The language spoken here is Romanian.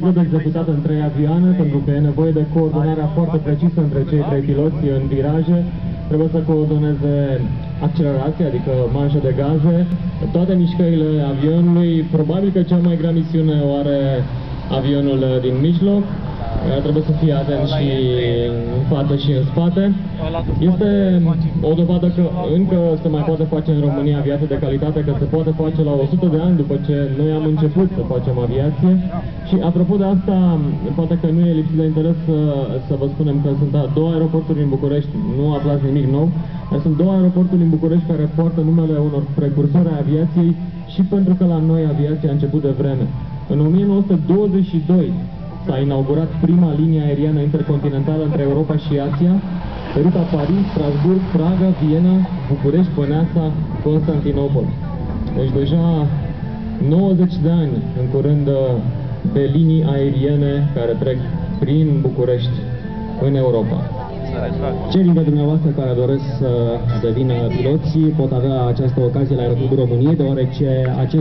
Job executat în 3 avioane, pentru că e nevoie de coordonarea foarte precisă între cei 3 piloți în viraje. Trebuie să coordoneze accelerația, adică manșa de gaze, toate mișcările avionului. Probabil că cea mai grea misiune o are avionul din mijloc. Trebuie să fie atent și în față și în spate. Este o dovadă că încă se mai poate face în România aviație de calitate, că se poate face la 100 de ani după ce noi am început să facem aviație. Și apropo de asta, poate că nu e lipsit de interes să vă spunem că sunt 2 aeroporturi în București, nu aflați nimic nou, dar sunt 2 aeroporturi în București care poartă numele unor precursori ai aviației și pentru că la noi aviația a început de vreme. În 1922 s-a inaugurat prima linie aeriană intercontinentală între Europa și Asia, pe ruta Paris, Strasbourg, Praga, Viena, București, Băneasa, Constantinopol. Deci deja 90 de ani în curând de linii aeriene care trec prin București în Europa. Cei dintre dumneavoastră care doresc să devină piloți pot avea această ocazie la Aeroportul României, deoarece acest